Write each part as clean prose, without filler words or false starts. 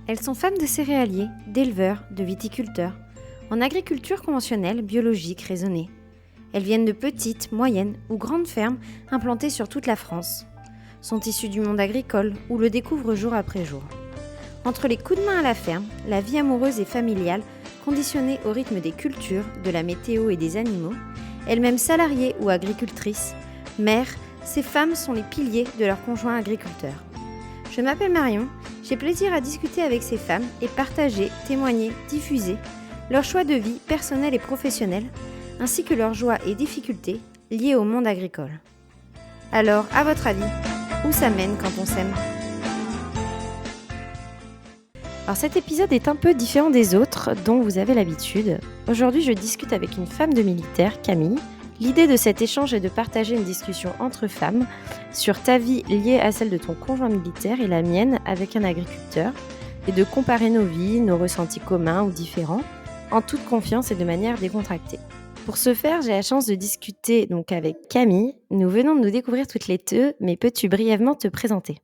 Elles sont femmes de céréaliers, d'éleveurs, de viticulteurs, en agriculture conventionnelle, biologique, raisonnée. Elles viennent de petites, moyennes ou grandes fermes implantées sur toute la France. Sont issues du monde agricole ou le découvrent jour après jour. Entre les coups de main à la ferme, la vie amoureuse et familiale, conditionnée au rythme des cultures, de la météo et des animaux, elles-mêmes salariées ou agricultrices, mères, ces femmes sont les piliers de leurs conjoints agriculteurs. Je m'appelle Marion, j'ai plaisir à discuter avec ces femmes et partager, témoigner, diffuser leurs choix de vie personnels et professionnels, ainsi que leurs joies et difficultés liées au monde agricole. Alors, à votre avis, où ça mène quand on s'aime ? Alors cet épisode est un peu différent des autres dont vous avez l'habitude. Aujourd'hui, je discute avec une femme de militaire, Camille. L'idée de cet échange est de partager une discussion entre femmes sur ta vie liée à celle de ton conjoint militaire et la mienne avec un agriculteur, et de comparer nos vies, nos ressentis communs ou différents, en toute confiance et de manière décontractée. Pour ce faire, j'ai la chance de discuter donc avec Camille. Nous venons de nous découvrir toutes les deux, mais peux-tu brièvement te présenter ?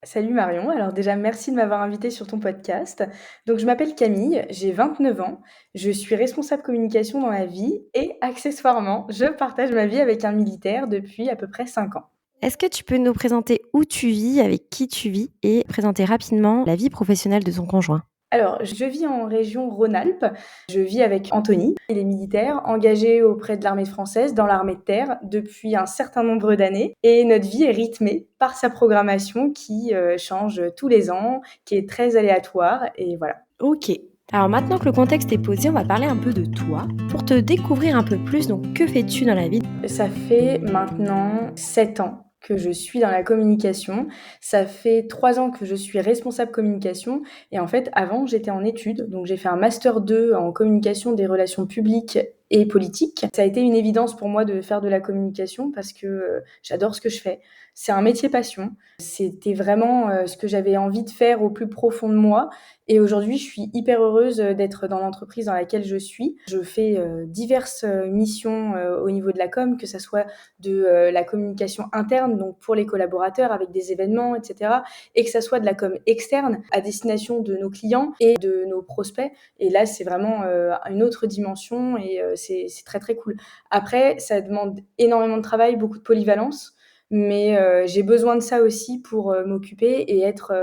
Salut Marion, alors déjà merci de m'avoir invitée sur ton podcast. Donc je m'appelle Camille, j'ai 29 ans, je suis responsable communication dans la vie et accessoirement je partage ma vie avec un militaire depuis à peu près 5 ans. Est-ce que tu peux nous présenter où tu vis, avec qui tu vis et présenter rapidement la vie professionnelle de ton conjoint ? Alors je vis en région Rhône-Alpes, je vis avec Anthony, il est militaire engagé auprès de l'armée française dans l'armée de terre depuis un certain nombre d'années et notre vie est rythmée par sa programmation qui change tous les ans, qui est très aléatoire et voilà. Ok. Alors maintenant que le contexte est posé, on va parler un peu de toi. Pour te découvrir un peu plus, donc que fais-tu dans la vie ? Ça fait maintenant 7 ans que je suis dans la communication. Ça fait 3 ans que je suis responsable communication et en fait, avant, j'étais en études. Donc j'ai fait un master 2 en communication des relations publiques et politiques. Ça a été une évidence pour moi de faire de la communication parce que j'adore ce que je fais. C'est un métier passion. C'était vraiment ce que j'avais envie de faire au plus profond de moi. Et aujourd'hui, je suis hyper heureuse d'être dans l'entreprise dans laquelle je suis. Je fais diverses missions au niveau de la com, que ça soit de la communication interne, donc pour les collaborateurs avec des événements, etc. Et que ça soit de la com externe à destination de nos clients et de nos prospects. Et là, c'est vraiment une autre dimension et c'est très très cool. Après, ça demande énormément de travail, beaucoup de polyvalence, mais j'ai besoin de ça aussi pour m'occuper et être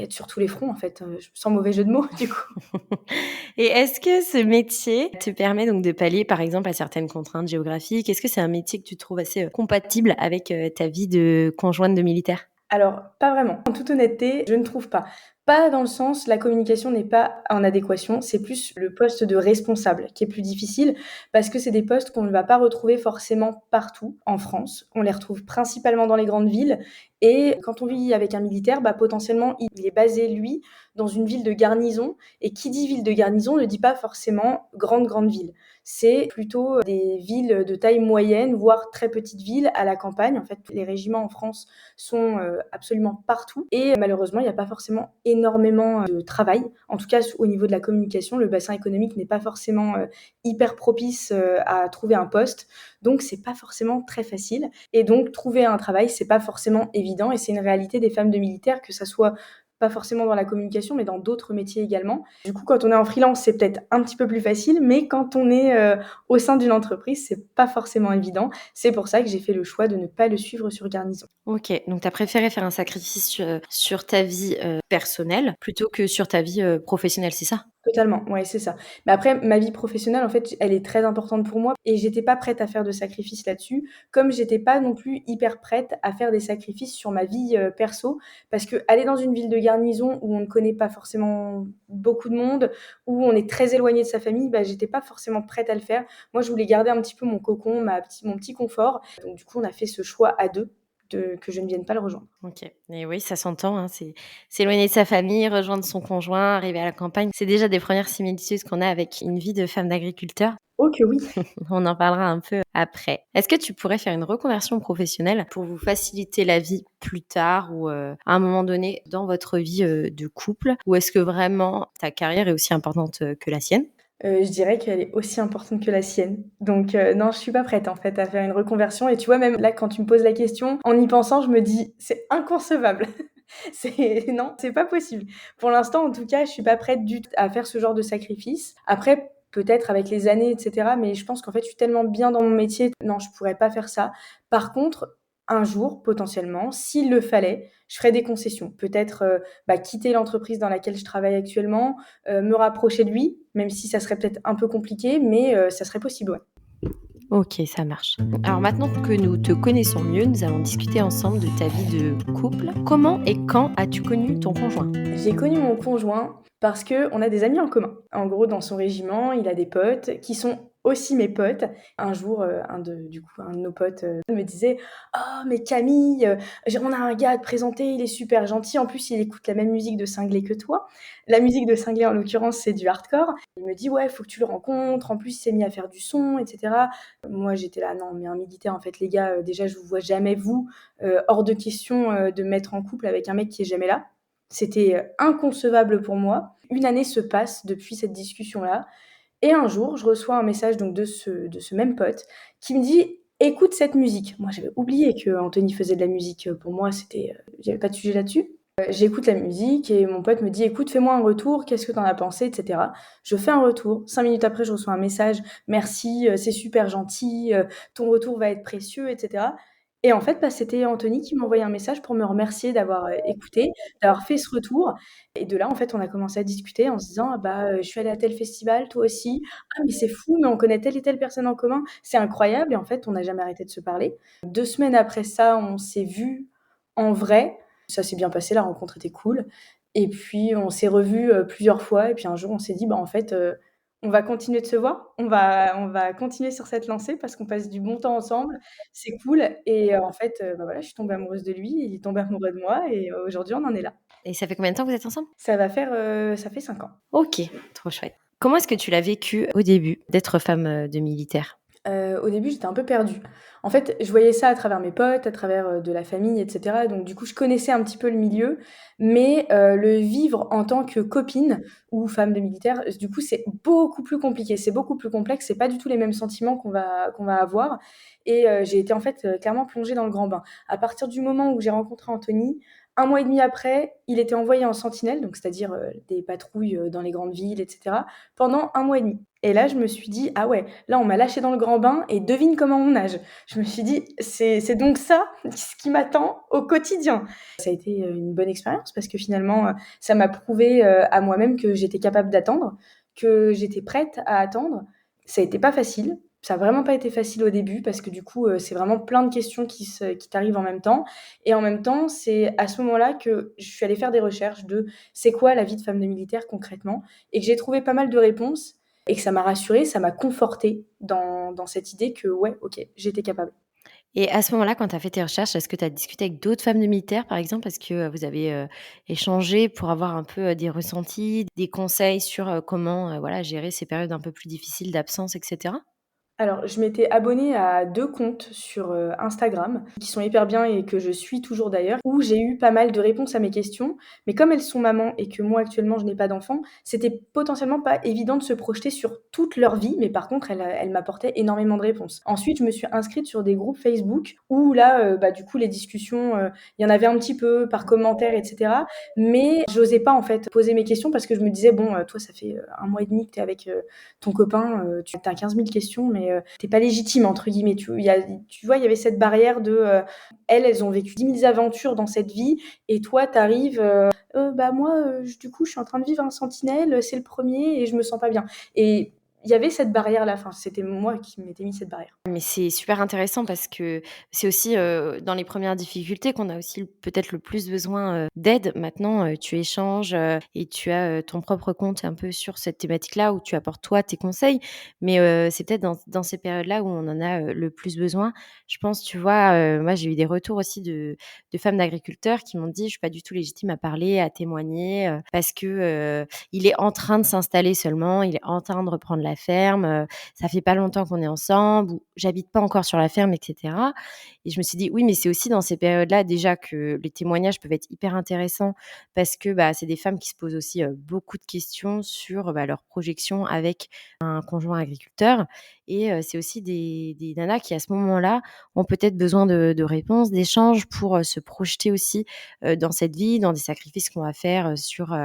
sur tous les fronts en fait, sans mauvais jeu de mots du coup. Et est-ce que ce métier te permet donc de pallier par exemple à certaines contraintes géographiques ? Est-ce que c'est un métier que tu trouves assez compatible avec ta vie de conjointe de militaire ? Alors, pas vraiment. En toute honnêteté, je ne trouve pas. Pas dans le sens, la communication n'est pas en adéquation, c'est plus le poste de responsable qui est plus difficile parce que c'est des postes qu'on ne va pas retrouver forcément partout en France. On les retrouve principalement dans les grandes villes et quand on vit avec un militaire, potentiellement, il est basé, lui, dans une ville de garnison et qui dit ville de garnison ne dit pas forcément grande ville. C'est plutôt des villes de taille moyenne, voire très petites villes à la campagne. En fait, les régiments en France sont absolument partout et malheureusement, il n'y a pas forcément énormément de travail. En tout cas, au niveau de la communication, le bassin économique n'est pas forcément hyper propice à trouver un poste. Donc, c'est pas forcément très facile. Et donc, trouver un travail, c'est pas forcément évident et c'est une réalité des femmes de militaires, que ça soit pas forcément dans la communication, mais dans d'autres métiers également. Du coup, quand on est en freelance, c'est peut-être un petit peu plus facile, mais quand on est au sein d'une entreprise, c'est pas forcément évident. C'est pour ça que j'ai fait le choix de ne pas le suivre sur Garnison. Ok, donc tu as préféré faire un sacrifice sur ta vie personnelle plutôt que sur ta vie professionnelle, c'est ça ? Totalement, ouais, c'est ça. Mais après, ma vie professionnelle, en fait, elle est très importante pour moi et j'étais pas prête à faire de sacrifices là-dessus, comme j'étais pas non plus hyper prête à faire des sacrifices sur ma vie perso, parce que aller dans une ville de garnison où on ne connaît pas forcément beaucoup de monde, où on est très éloigné de sa famille, j'étais pas forcément prête à le faire. Moi, je voulais garder un petit peu mon cocon, mon petit confort. Donc, du coup, on a fait ce choix à deux que je ne vienne pas le rejoindre. Ok, et oui, ça s'entend, hein, c'est s'éloigner de sa famille, rejoindre son conjoint, arriver à la campagne. C'est déjà des premières similitudes qu'on a avec une vie de femme d'agriculteur. Oh que oui. On en parlera un peu après. Est-ce que tu pourrais faire une reconversion professionnelle pour vous faciliter la vie plus tard ou à un moment donné dans votre vie de couple ? Ou est-ce que vraiment ta carrière est aussi importante que la sienne ? Je dirais qu'elle est aussi importante que la sienne. Donc non, je suis pas prête en fait à faire une reconversion et tu vois, même là, quand tu me poses la question, en y pensant, je me dis: «C'est inconcevable». Non, c'est pas possible. Pour l'instant, en tout cas, je suis pas prête du tout à faire ce genre de sacrifice. Après, peut-être avec les années et cetera, mais je pense qu'en fait, je suis tellement bien dans mon métier, non, je pourrais pas faire ça. Par contre, un jour, potentiellement, s'il le fallait, je ferais des concessions. Peut-être, quitter l'entreprise dans laquelle je travaille actuellement, me rapprocher de lui, même si ça serait peut-être un peu compliqué, mais ça serait possible, ouais. Ok, ça marche. Alors maintenant que nous te connaissons mieux, nous allons discuter ensemble de ta vie de couple. Comment et quand as-tu connu ton conjoint? J'ai connu mon conjoint parce qu'on a des amis en commun. En gros, dans son régiment, il a des potes qui sont aussi mes potes. Un jour, un de nos potes, me disait: «Oh mais Camille, on a un gars à te présenter, il est super gentil. En plus, il écoute la même musique de cinglé que toi». La musique de cinglé, en l'occurrence, c'est du hardcore. Il me dit: «Ouais, faut que tu le rencontres. En plus, il s'est mis à faire du son et cetera». Moi, j'étais là: «Non, mais un militaire, en fait, les gars, déjà, je vous vois jamais vous, hors de question, de me mettre en couple avec un mec qui est jamais là». C'était, inconcevable pour moi. Une année se passe depuis cette discussion-là et un jour, je reçois un message donc de ce même pote qui me dit: «Écoute cette musique». Moi, j'avais oublié qu'Anthony faisait de la musique, pour moi, c'était, il y avait pas de sujet là-dessus. J'écoute la musique et mon pote me dit: «Écoute, fais-moi un retour, qu'est-ce que tu en as pensé?» et cetera. Je fais un retour. 5 minutes après, je reçois un message: «Merci, c'est super gentil, ton retour va être précieux» et cetera et en fait, c'était Anthony qui m'a envoyé un message pour me remercier d'avoir, écouté, d'avoir fait ce retour et de là, en fait, on a commencé à discuter en se disant: «Ah bah, je suis allée à tel festival, toi aussi? Ah mais c'est fou, mais on connaît telle et telle personne en commun, c'est incroyable» et en fait, on n'a jamais arrêté de se parler. 2 semaines après ça, on s'est vus en vrai. Ça s'est bien passé, la rencontre était cool et puis on s'est revus, plusieurs fois et puis un jour, on s'est dit: «Bah, en fait, on va continuer de se voir, on va continuer sur cette lancée parce qu'on passe du bon temps ensemble, c'est cool» et en fait, voilà, je suis tombée amoureuse de lui, il est tombé amoureux de moi et aujourd'hui, on en est là. Et ça fait combien de temps que vous êtes ensemble? Ça fait 5 ans. Ok, trop chouette. Comment est-ce que tu l'as vécu au début d'être femme de militaire? Au début, j'étais un peu perdue. En fait, je voyais ça à travers mes potes, à travers, de la famille et cetera, donc du coup, je connaissais un petit peu le milieu, mais le vivre en tant que copine ou femme de militaire, du coup, c'est beaucoup plus compliqué, c'est beaucoup plus complexe, c'est pas du tout les mêmes sentiments qu'on va avoir et j'ai été, en fait, clairement plongée dans le grand bain. À partir du moment où j'ai rencontré Anthony, 1 mois et demi après, il était envoyé en sentinelle, donc c'est-à-dire, des patrouilles, dans les grandes villes et cetera, pendant 1 mois et demi et là, je me suis dit: «Ah ouais, là, on m'a lâchée dans le grand bain et devine comment on nage». Je me suis dit: «C'est donc ça, ce qui m'attend au quotidien». Ça a été, une bonne expérience parce que finalement, ça m'a prouvé, à moi-même que j'étais capable d'attendre, que j'étais prête à attendre. Ça a été pas facile, ça a vraiment pas été facile au début parce que du coup, c'est vraiment plein de questions qui t'arrivent en même temps et en même temps, c'est à ce moment-là que je suis allée faire des recherches de: «C'est quoi la vie de femme de militaire concrètement?» et que j'ai trouvé pas mal de réponses et que ça m'a rassurée, ça m'a confortée dans cette idée que ouais, OK, j'étais capable. Et à ce moment-là, quand tu as fait tes recherches, est-ce que tu as discuté avec d'autres femmes de militaires, par exemple? Est-ce que, vous avez, échangé pour avoir un peu, des ressentis, des conseils sur, comment, voilà, gérer ces périodes un peu plus difficiles d'absence et cetera? Alors, je m'étais abonnée à 2 comptes sur, Instagram, qui sont hyper bien et que je suis toujours d'ailleurs, où j'ai eu pas mal de réponses à mes questions. Mais comme elles sont mamans et que moi actuellement je n'ai pas d'enfant, c'était potentiellement pas évident de se projeter sur toute leur vie, mais par contre elles m'apportaient énormément de réponses. Ensuite, je me suis inscrite sur des groupes Facebook où là, du coup les discussions, il y en avait un petit peu par commentaire et cetera. Mais j'osais pas en fait poser mes questions parce que je me disais: «Bon, toi ça fait, 1 mois et demi que tu es avec, ton copain, tu as 15 000 questions, mais tu pas «légitime» entre guillemets. Tu vois, il y avait cette barrière de, elles ont vécu 10 000 aventures dans cette vie et toi tu arrives, «Bah moi, du coup, je suis en train de vivre un sentinelle, c'est le premier et je me sens pas bien» et il y avait cette barrière-là, enfin, c'était moi qui m'étais mis cette barrière. Mais c'est super intéressant parce que c'est aussi, dans les premières difficultés qu'on a aussi peut-être le plus besoin, d'aide. Maintenant, tu échanges, et tu as, ton propre compte un peu sur cette thématique-là où tu apportes toi tes conseils. Mais, c'est peut-être dans ces périodes-là où on en a, le plus besoin. Je pense, tu vois, moi j'ai eu des retours aussi de femmes d'agriculteurs qui m'ont dit: «Je suis pas du tout légitime à parler, à témoigner, parce que, il est en train de s'installer seulement, il est en train de reprendre la la ferme, ça fait pas longtemps qu'on est ensemble ou j'habite pas encore sur la ferme, et cetera. Et je me suis dit: «Oui, mais c'est aussi dans ces périodes-là déjà que les témoignages peuvent être hyper intéressants parce que, c'est des femmes qui se posent aussi, beaucoup de questions sur, leur projection avec un conjoint agriculteur et c'est aussi des nanas qui, à ce moment-là, ont peut-être besoin de réponses, d'échanges pour, se projeter aussi, dans cette vie, dans des sacrifices qu'on va faire, sur,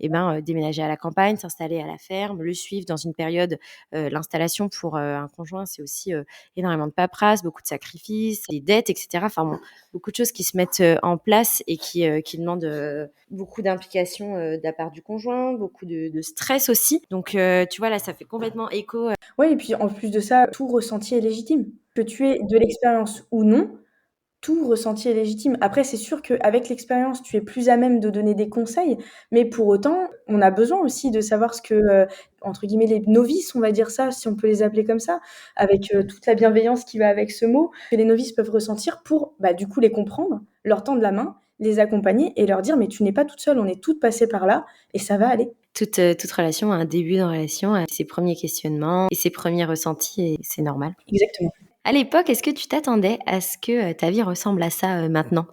déménager à la campagne, s'installer à la ferme, le suivre dans une période, l'installation pour, un conjoint, c'est aussi, énormément de paperasse, beaucoup de sacrifices, les dettes et cetera. Enfin bon, beaucoup de choses qui se mettent, en place et qui demandent, beaucoup d'implication, de la part du conjoint, beaucoup de stress aussi. Donc tu vois, là, ça fait complètement écho. Ouais et puis en plus de ça, tout ressenti est légitime. Que tu aies de l'expérience ou non, tout ressenti est légitime. Après, c'est sûr qu'avec l'expérience, tu es plus à même de donner des conseils, mais pour autant, on a besoin aussi de savoir ce que, entre guillemets, «les novices», on va dire ça, si on peut les appeler comme ça, avec, toute la bienveillance qui va avec ce mot, que les novices peuvent ressentir pour, du coup, les comprendre, leur tendre la main, les accompagner et leur dire: «Mais tu n'es pas toute seule, on est toutes passées par là et ça va aller». Toute relation a un début de relation, a ses premiers questionnements et ses premiers ressentis et c'est normal. Exactement. À l'époque, est-ce que tu t'attendais à ce que, ta vie ressemble à ça, maintenant?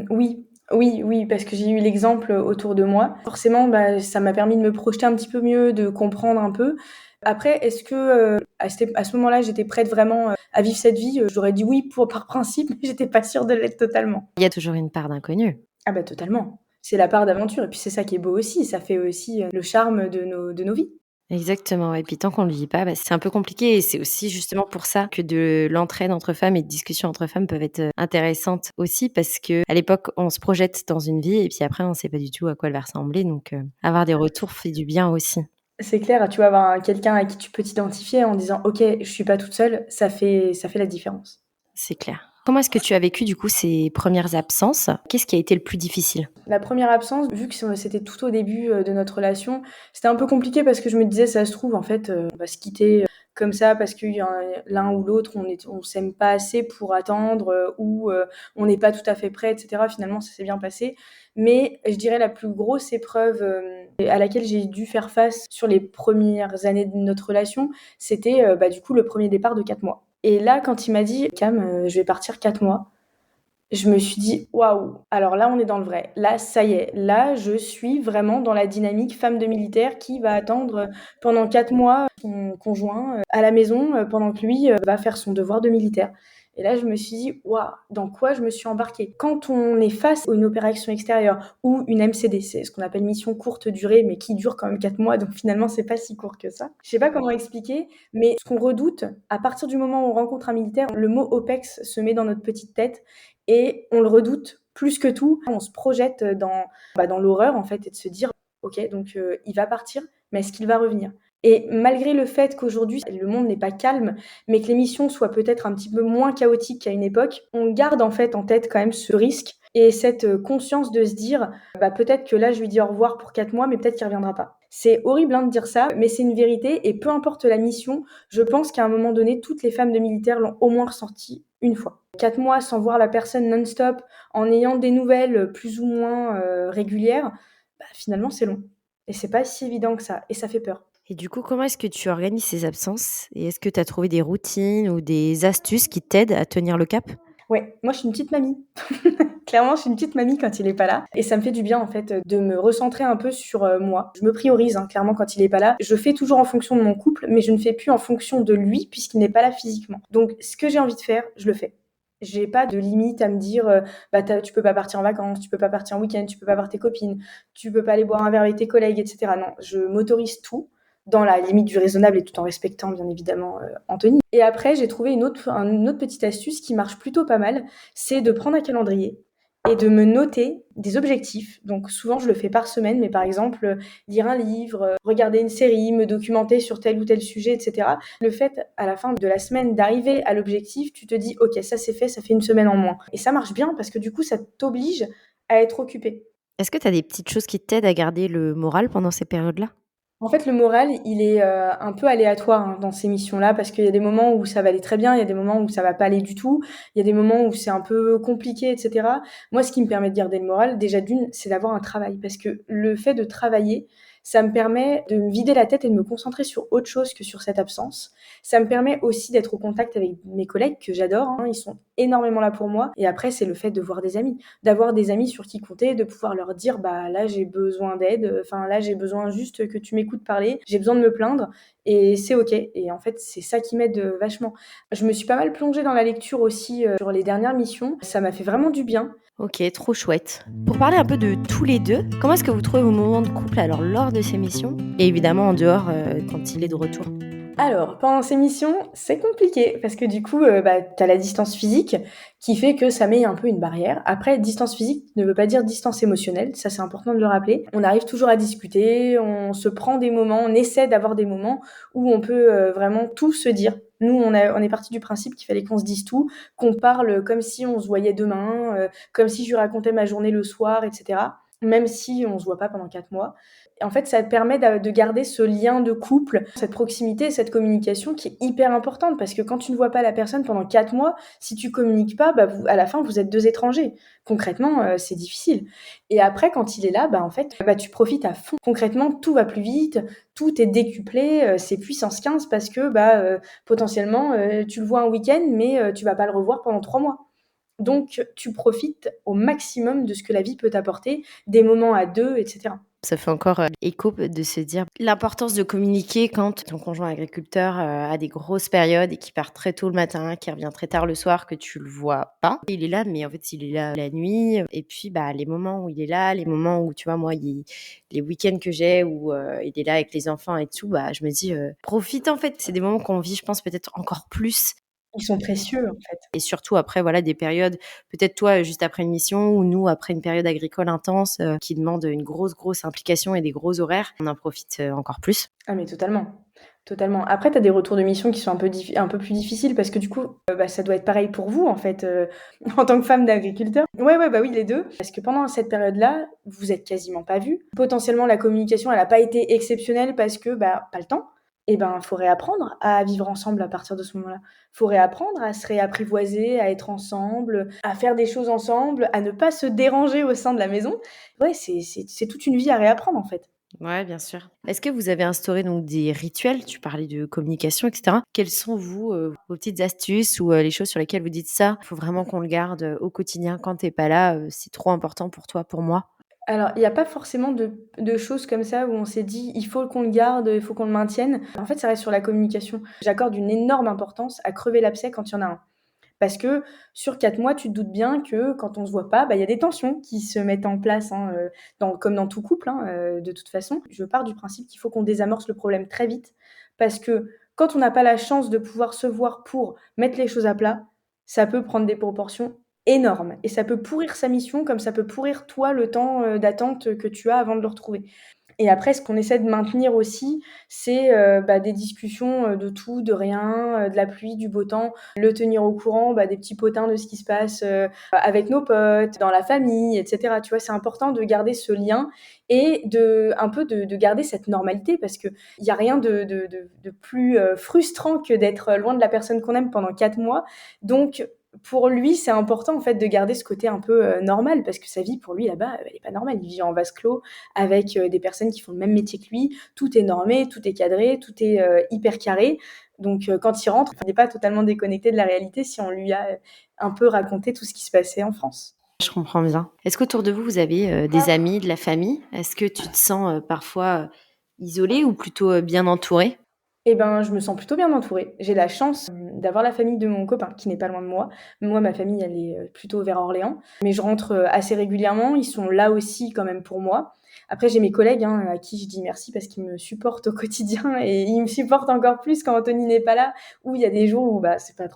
Oui, oui, oui, parce que j'ai eu l'exemple, autour de moi. Forcément, ça m'a permis de me projeter un petit peu mieux, de comprendre un peu. Après, est-ce que, à ce moment-là, j'étais prête vraiment, à vivre cette vie? J'aurais dit oui pour par principe, mais j'étais pas sûre de l'être totalement. Il y a toujours une part d'inconnu. Ah bah, totalement. C'est la part d'aventure et puis c'est ça qui est beau aussi, ça fait aussi, le charme de nos vies. Exactement, ouais, et puis tant qu'on le vit pas, c'est un peu compliqué et c'est aussi justement pour ça que de l'entraide entre femmes et de discussions entre femmes peuvent être, intéressantes aussi parce qu'à l'époque, on se projette dans une vie et puis après on sait pas du tout à quoi elle va ressembler donc avoir des retours fait du bien aussi. C'est clair, tu vas avoir quelqu'un à qui tu peux t'identifier en disant: «OK, je suis pas toute seule», ça fait la différence. C'est clair. Comment est-ce que tu as vécu du coup ces premières absences? Qu'est-ce qui a été le plus difficile? La première absence, vu que c'était tout au début, de notre relation, c'était un peu compliqué parce que je me disais: «Ça se trouve, en fait, on va se quitter, comme ça parce qu'il y a l'un ou l'autre, on s'aime pas assez pour attendre, ou on n'est pas tout à fait prêt et cetera». Finalement, ça s'est bien passé. Mais je dirais la plus grosse épreuve, à laquelle j'ai dû faire face sur les premières années de notre relation, c'était, du coup, le premier départ de 4 mois. Et là, quand il m'a dit: «Cam, je vais partir 4 mois», je me suis dit: «Waouh, alors là, on est dans le vrai. Là, ça y est, là, je suis vraiment dans la dynamique femme de militaire qui va attendre, pendant 4 mois son conjoint, à la maison, pendant que lui, va faire son devoir de militaire». Et là, je me suis dit: «Waouh, dans quoi je me suis embarquée?» Quand on est face à une opération extérieure ou une MCD, c'est ce qu'on appelle mission courte durée, mais qui dure quand même 4 mois, donc finalement, c'est pas si court que ça. Je sais pas comment expliquer, mais ce qu'on redoute, à partir du moment où on rencontre un militaire, le mot OPEX se met dans notre petite tête et on le redoute plus que tout. On se projette dans l'horreur, en fait, et de se dire: «OK, donc il va partir, mais est-ce qu'il va revenir?» Et malgré le fait qu'aujourd'hui, le monde n'est pas calme, mais que les missions soient peut-être un petit peu moins chaotiques qu'à une époque, on garde, en fait, en tête quand même ce risque et cette, conscience de se dire: «Peut-être que là, je lui dis au revoir pour 4 mois, mais peut-être qu'il reviendra pas». C'est horrible, hein, de dire ça, mais c'est une vérité et peu importe la mission, je pense qu'à un moment donné, toutes les femmes de militaires l'ont au moins ressenti une fois. 4 mois sans voir la personne non-stop, en ayant des nouvelles, plus ou moins, régulières, finalement c'est long et c'est pas si évident que ça et ça fait peur. Et du coup, comment est-ce que tu organises ces absences? Et est-ce que tu as trouvé des routines ou des astuces qui t'aident à tenir le cap? Ouais, moi je suis une petite mamie. Clairement, je suis une petite mamie quand il est pas là et ça me fait du bien en fait, de me recentrer un peu sur, moi. Je me priorise, hein, clairement quand il est pas là. Je fais toujours en fonction de mon couple, mais je ne fais plus en fonction de lui puisqu'il n'est pas là physiquement. Donc ce que j'ai envie de faire, je le fais. J'ai pas de limite à me dire, tu peux pas partir en vacances, tu peux pas partir en week-end, tu peux pas voir tes copines, tu peux pas aller boire un verre avec tes collègues et cetera. Non, je m'autorise tout dans la limite du raisonnable et tout en respectant bien évidemment, Anthony. Et après j'ai trouvé une autre petite astuce qui marche plutôt pas mal, c'est de prendre un calendrier et de me noter des objectifs. Donc souvent, je le fais par semaine, mais par exemple, lire un livre, regarder une série, me documenter sur tel ou tel sujet, et cetera. Le fait, à la fin de la semaine, d'arriver à l'objectif, tu te dis: «OK, ça c'est fait, ça fait une semaine en moins» et ça marche bien parce que du coup, ça t'oblige à être occupé. Est-ce que tu as des petites choses qui t'aident à garder le moral pendant ces périodes-là? En fait, le moral, il est, un peu aléatoire, hein, dans ces missions-là parce qu'il y a des moments où ça va aller très bien, il y a des moments où ça va pas aller du tout, il y a des moments où c'est un peu compliqué et cetera. Moi, ce qui me permet de garder le moral, déjà d'une, c'est d'avoir un travail parce que le fait de travailler, Ça me permet de me vider la tête et de me concentrer sur autre chose que sur cette absence. Ça me permet aussi d'être au contact avec mes collègues que j'adore, hein. Ils sont énormément là pour moi. Et après, c'est le fait de voir des amis, d'avoir des amis sur qui compter, de pouvoir leur dire, bah là, j'ai besoin d'aide. Enfin, là, j'ai besoin juste que tu m'écoutes parler. J'ai besoin de me plaindre et c'est OK. Et en fait, c'est ça qui m'aide vachement. Je me suis pas mal plongée dans la lecture aussi sur les dernières missions. Ça m'a fait vraiment du bien. Ok, trop chouette. Pour parler un peu de tous les deux, comment est-ce que vous trouvez vos moments de couple alors lors de ces missions et évidemment en dehors quand il est de retour? Alors, pendant ces missions, c'est compliqué parce que du coup, tu as la distance physique qui fait que ça met un peu une barrière. Après, distance physique ne veut pas dire distance émotionnelle, ça c'est important de le rappeler. On arrive toujours à discuter, on se prend des moments, on essaie d'avoir des moments où on peut vraiment tout se dire. Nous, on est parti du principe qu'il fallait qu'on se dise tout, qu'on parle comme si on se voyait demain, comme si je lui racontais ma journée le soir, etc. Même si on se voit pas pendant 4 mois. Et en fait, ça permet de garder ce lien de couple, cette proximité, cette communication qui est hyper importante parce que quand tu ne vois pas la personne pendant 4 mois, si tu communiques pas, bah à la fin, vous êtes 2 étrangers. Concrètement, c'est difficile. Et après, quand il est là, bah en fait, bah tu profites à fond. Concrètement, tout va plus vite, tout est décuplé, c'est puissance 15 parce que potentiellement, tu le vois un week-end, mais tu vas pas le revoir pendant 3 mois. Donc, tu profites au maximum de ce que la vie peut t'apporter, des moments à deux, etc. Ça fait encore écho de se dire l'importance de communiquer quand ton conjoint agriculteur a des grosses périodes et qui part très tôt le matin, qui revient très tard le soir, que tu le vois pas. Il est là, mais en fait, il est là la nuit. Et puis, les moments où il est là, les moments où, tu vois, moi, les week-ends que j'ai où il est là avec les enfants et tout, je me dis, profite en fait. C'est des moments qu'on vit, je pense, peut-être encore plus. Ils sont précieux, en fait. Et surtout après, voilà, des périodes, peut-être toi, juste après une mission ou nous, après une période agricole intense qui demande une grosse implication et des gros horaires, on en profite encore plus. Ah mais totalement, totalement. Après, tu as des retours de mission qui sont un peu plus difficiles parce que du coup, ça doit être pareil pour vous, en fait, en tant que femme d'agriculteur. Ouais, bah oui, les 2. Parce que pendant cette période-là, vous êtes quasiment pas vus. Potentiellement, la communication, elle a pas été exceptionnelle parce que, pas le temps. Et ben, faut réapprendre à vivre ensemble à partir de ce moment-là. Faut réapprendre à se réapprivoiser, à être ensemble, à faire des choses ensemble, à ne pas se déranger au sein de la maison. Ouais, c'est toute une vie à réapprendre, en fait. Ouais, bien sûr. Est-ce que vous avez instauré donc des rituels? Tu parlais de communication, etc. Quelles sont, vous, vos petites astuces ou les choses sur lesquelles vous dites ça, il faut vraiment qu'on le garde au quotidien quand t'es pas là, c'est trop important pour toi, pour moi? Alors, il y a pas forcément de choses comme ça où on s'est dit: «Il faut qu'on le garde, il faut qu'on le maintienne». En fait, ça reste sur la communication. J'accorde une énorme importance à crever l'abcès quand il y en a un. Parce que sur 4 mois, tu te doutes bien que quand on se voit pas, il y a des tensions qui se mettent en place, hein, comme dans tout couple, hein, de toute façon. Je pars du principe qu'il faut qu'on désamorce le problème très vite parce que quand on n'a pas la chance de pouvoir se voir pour mettre les choses à plat, ça peut prendre des proportions énormes et ça peut pourrir sa mission comme ça peut pourrir toi le temps, d'attente que tu as avant de le retrouver. Et après, ce qu'on essaie de maintenir aussi, c'est, des discussions, de tout, de rien, de la pluie, du beau temps, le tenir au courant, des petits potins de ce qui se passe, avec nos potes, dans la famille, et cetera. Tu vois? C'est important de garder ce lien et de garder cette normalité parce qu'il y a rien de plus, frustrant que d'être loin de la personne qu'on aime pendant 4 mois. Donc pour lui, c'est important, en fait, de garder ce côté un peu, normal parce que sa vie, pour lui, là-bas, elle est pas normale. Il vit en vase clos avec des personnes qui font le même métier que lui. Tout est normé, tout est cadré, tout est hyper carré. Donc quand il rentre, il n'est pas totalement déconnecté de la réalité si on lui a un peu raconté tout ce qui se passait en France. Je comprends bien. Est-ce qu'autour de vous, vous avez des amis, de la famille? Est-ce que tu te sens parfois isolée ou plutôt bien entourée? Eh ben, je me sens plutôt bien entourée. J'ai la chance, d'avoir la famille de mon copain qui n'est pas loin de moi. Moi, ma famille, elle est, plutôt vers Orléans, mais je rentre, assez régulièrement. Ils sont là aussi quand même pour moi. Après, j'ai mes collègues, hein, à qui je dis merci parce qu'ils me supportent au quotidien et ils me supportent encore plus quand Anthony n'est pas là, où il y a des jours où, c'est pas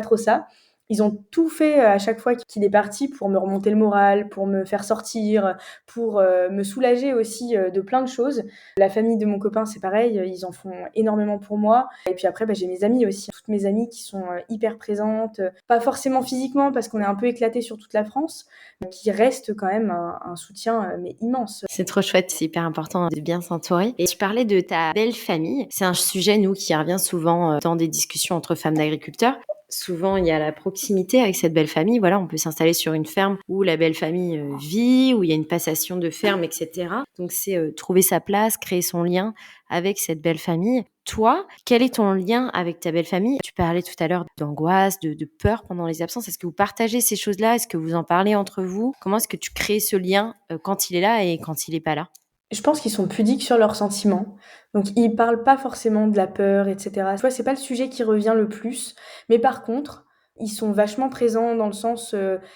trop ça. Ils ont tout fait, à chaque fois qu'il est parti pour me remonter le moral, pour me faire sortir, pour, me soulager aussi, de plein de choses. La famille de mon copain, c'est pareil, ils en font énormément pour moi. Et puis après, j'ai mes amies aussi, toutes mes amies qui sont hyper présentes, pas forcément physiquement parce qu'on est un peu éclatés sur toute la France, mais qui restent quand même un soutien mais immense. C'est trop chouette, c'est hyper important de bien s'entourer. Et tu parlais de ta belle famille. C'est un sujet, nous, qui revient souvent dans des discussions entre femmes d'agriculteurs. Souvent, il y a la proximité avec cette belle famille. Voilà, on peut s'installer sur une ferme où la belle famille vit, où il y a une passation de ferme, etc. Donc, c'est trouver sa place, créer son lien avec cette belle famille. Toi, quel est ton lien avec ta belle famille? Tu parlais tout à l'heure d'angoisse, de peur pendant les absences. Est-ce que vous partagez ces choses-là? Est-ce que vous en parlez entre vous? Comment est-ce que tu crées ce lien quand il est là et quand il n'est pas là? Je pense qu'ils sont pudiques sur leurs sentiments, donc ils parlent pas forcément de la peur et cetera. Tu vois, c'est pas le sujet qui revient le plus, mais par contre, ils sont vachement présents dans le sens,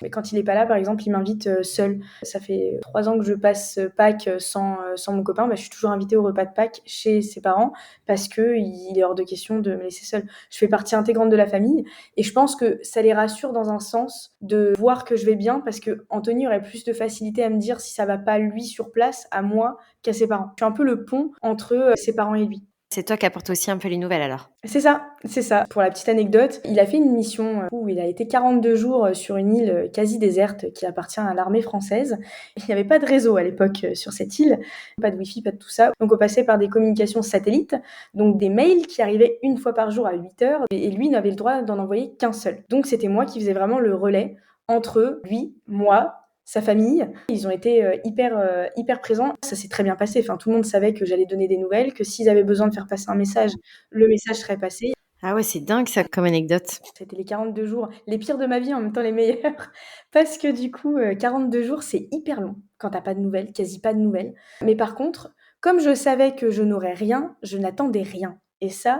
quand il est pas là, par exemple, il m'invite, seule. Ça fait 3 ans que je passe, Pâques, sans mon copain, bah, je suis toujours invitée au repas de Pâques chez ses parents parce qu'il est hors de question de me laisser seule. Je fais partie intégrante de la famille et je pense que ça les rassure dans un sens de voir que je vais bien parce qu'Anthony aurait plus de facilité à me dire si ça va pas lui sur place, à moi, qu'à ses parents. Je suis un peu le pont entre, ses parents et lui. C'est toi qui apportes aussi un peu les nouvelles alors? C'est ça, c'est ça. Pour la petite anecdote, il a fait une mission, où il a été 42 jours, sur une île, quasi déserte qui appartient à l'armée française. Il n'y avait pas de réseau à l'époque, sur cette île, pas de wifi, pas de tout ça. Donc on passait par des communications satellites, donc des mails qui arrivaient une fois par jour à 8 heures et lui n'avait le droit d'en envoyer qu'un seul. Donc c'était moi qui faisais vraiment le relais entre lui, moi, sa famille. Ils ont été, hyper présents. Ça s'est très bien passé. Enfin, tout le monde savait que j'allais donner des nouvelles, que s'ils avaient besoin de faire passer un message, le message serait passé. Ah ouais, c'est dingue ça comme anecdote. C'était les 42 jours, les pires de ma vie, en même temps les meilleurs. Parce que du coup, 42 jours, c'est hyper long quand tu as pas de nouvelles, quasi pas de nouvelles. Mais par contre, comme je savais que je n'aurais rien, je n'attendais rien. Et ça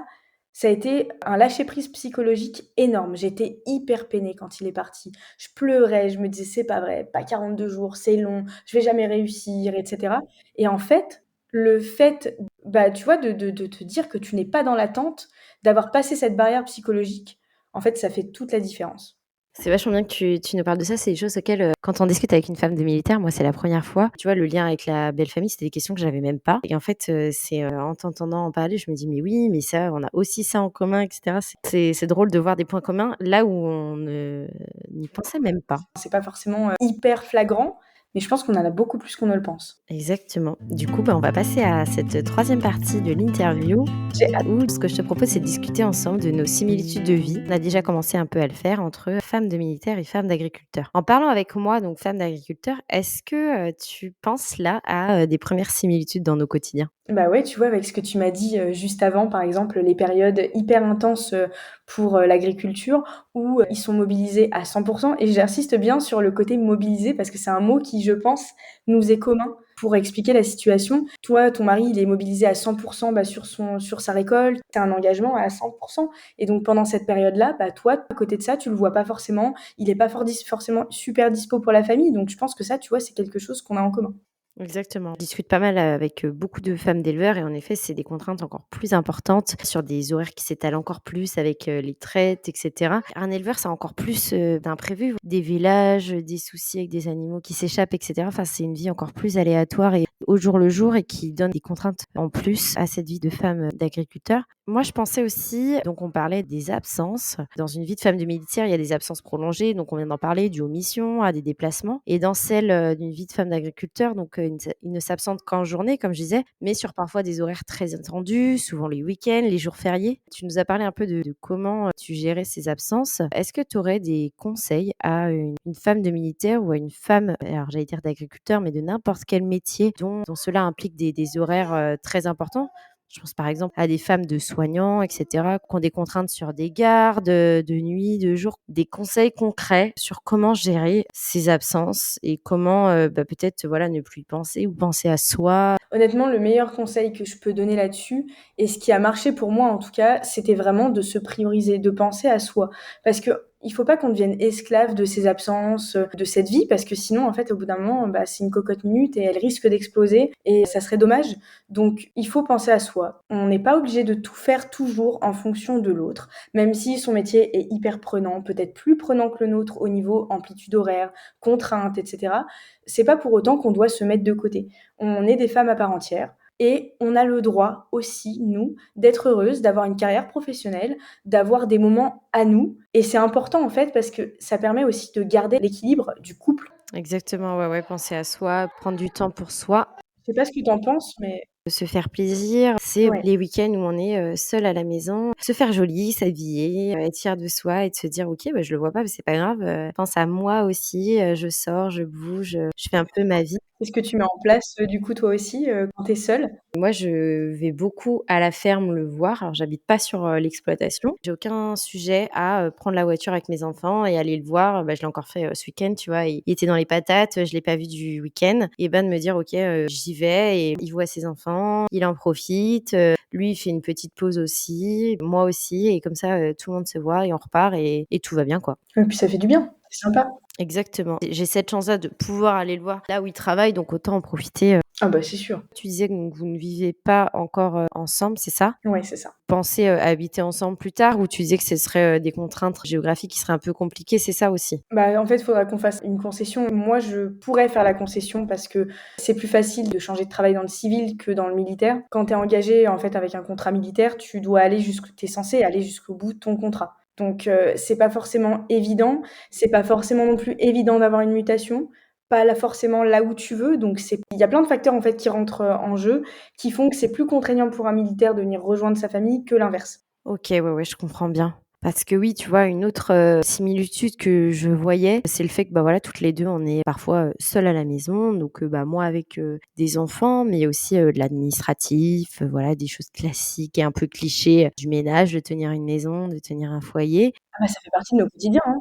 a été un lâcher-prise psychologique énorme. J'étais hyper peinée quand il est parti. Je pleurais, je me disais: «C'est pas vrai, pas 42 jours, c'est long, je vais jamais réussir» et cetera. Et en fait, le fait, bah, tu vois, de te dire que tu n'es pas dans l'attente, d'avoir passé cette barrière psychologique, en fait, ça fait toute la différence. C'est vachement bien que tu nous parles de ça. C'est des choses auxquelles, quand on discute avec une femme de militaire, moi, c'est la première fois. Tu vois, le lien avec la belle famille, c'était des questions que j'avais même pas et en fait, c'est, en t'entendant en parler, je me dis: «Mais oui, mais ça, on a aussi ça en commun» et cetera. C'est drôle de voir des points communs là où on ne n'y pensait même pas. C'est pas forcément, hyper flagrant, mais je pense qu'on en a beaucoup plus qu'on ne le pense. Exactement. Du coup, bah, on va passer à cette troisième partie de l'interview J'ai hâte. où ce que je te propose, c'est de discuter ensemble de nos similitudes de vie. On a déjà commencé un peu à le faire entre femmes de militaires et femmes d'agriculteurs. En parlant avec moi, donc femme d'agriculteur, est-ce que tu penses là à des premières similitudes dans nos quotidiens? Bah, ouais, tu vois, avec ce que tu m'as dit, juste avant, par exemple, les périodes hyper intenses, pour, l'agriculture où, ils sont mobilisés à 100 et j'insiste bien sur le côté mobilisé parce que c'est un mot qui, je pense, nous est commun pour expliquer la situation. Toi, ton mari, il est mobilisé à 100 bah, sur sa récolte, c'est un engagement à 100 et donc pendant cette période-là, bah, toi, à côté de ça, tu le vois pas forcément, il est pas forcément super dispo pour la famille, donc je pense que ça, tu vois, c'est quelque chose qu'on a en commun. Exactement. Je discute pas mal avec beaucoup de femmes d'éleveurs et en effet, c'est des contraintes encore plus importantes sur des horaires qui s'étalent encore plus avec les traites, etc. Un éleveur, c'est encore plus d'imprévus, des vélages, des soucis avec des animaux qui s'échappent, etc. Enfin, c'est une vie encore plus aléatoire et au jour le jour et qui donne des contraintes en plus à cette vie de femme d'agriculteur. Moi, je pensais aussi, donc on parlait des absences. Dans une vie de femme de militaire, il y a des absences prolongées, donc on vient d'en parler, dues aux missions, à des déplacements. Et dans celle d'une vie de femme d'agriculteur, donc il ne s'absente qu'en journée, comme je disais, mais sur parfois des horaires très attendus, souvent les week-ends, les jours fériés. Tu nous as parlé un peu de comment tu gérais ces absences. Est-ce que tu aurais des conseils à une femme de militaire ou à une femme, alors j'allais dire d'agriculteur, mais de n'importe quel métier dont cela implique des horaires très importants? Je pense par exemple à des femmes de soignants, et cetera, qui ont des contraintes sur des gardes, de nuit, de jour. Des conseils concrets sur comment gérer ces absences et comment, bah, peut-être, voilà, ne plus y penser ou penser à soi. Honnêtement, le meilleur conseil que je peux donner là-dessus et ce qui a marché pour moi en tout cas, c'était vraiment de se prioriser, de penser à soi. Parce qu'il faut pas qu'on devienne esclave de ces absences, de cette vie parce que sinon, en fait, au bout d'un moment, bah, c'est une cocotte minute et elle risque d'exploser et ça serait dommage. Donc il faut penser à soi. On n'est pas obligé de tout faire toujours en fonction de l'autre, même si son métier est hyper prenant, peut-être plus prenant que le nôtre au niveau amplitude horaire, contraintes et cetera. C'est pas pour autant qu'on doit se mettre de côté. On est des femmes à part entière et on a le droit aussi, nous, d'être heureuses, d'avoir une carrière professionnelle, d'avoir des moments à nous et c'est important, en fait, parce que ça permet aussi de garder l'équilibre du couple. Exactement, ouais, ouais, penser à soi, prendre du temps pour soi. Je sais pas ce que tu en penses, mais Se faire plaisir, c'est Ouais. les week-ends où on est, seul à la maison, se faire joli, s'habiller, être fier de soi et de se dire: «OK, bah, je le vois pas, mais c'est pas grave, je pense à moi aussi, je sors, je bouge, je fais un peu ma vie». C'est ce que tu mets en place, du coup, toi aussi, quand tu es seule? Moi, je vais beaucoup à la ferme le voir. Alors, j'habite pas sur, l'exploitation. J'ai aucun sujet à, prendre la voiture avec mes enfants et aller le voir. Bah, je l'ai encore fait, ce week-end, tu vois? Il était dans les patates, je l'ai pas vu du week-end et ben, de me dire: «OK, j'y vais» et il voit ses enfants, il en profite, lui, il fait une petite pause aussi, moi aussi et comme ça, tout le monde se voit et on repart et tout va bien, quoi. Et puis ça fait du bien, c'est sympa. Exactement. J'ai cette chance-là de pouvoir aller le voir là où il travaille, donc autant en profiter. Ah bah, c'est sûr. Tu disais que donc vous ne vivez pas encore, ensemble, c'est ça? Ouais, c'est ça. Pensez, habiter ensemble plus tard ou tu disais que ce serait, des contraintes géographiques qui seraient un peu compliquées, c'est ça aussi? Bah, en fait, il faudra qu'on fasse une concession. Moi, je pourrais faire la concession parce que c'est plus facile de changer de travail dans le civil que dans le militaire. Quand tu es engagé, en fait, avec un contrat militaire, tu es censé aller jusqu'au bout de ton contrat. Donc c'est pas forcément évident, c'est pas forcément non plus évident d'avoir une mutation, pas là forcément là où tu veux, donc il y a plein de facteurs, en fait, qui rentrent, en jeu, qui font que c'est plus contraignant pour un militaire de venir rejoindre sa famille que l'inverse. OK, ouais, ouais, je comprends bien. Parce que oui, tu vois, une autre, similitude que je voyais, c'est le fait que, bah, voilà, toutes les 2, on est parfois, seules à la maison. Donc, bah, moi avec, des enfants, mais aussi, de l'administratif, voilà, des choses classiques et un peu clichés, du ménage, de tenir une maison, de tenir un foyer. Ah bah, ça fait partie de nos quotidiens, hein.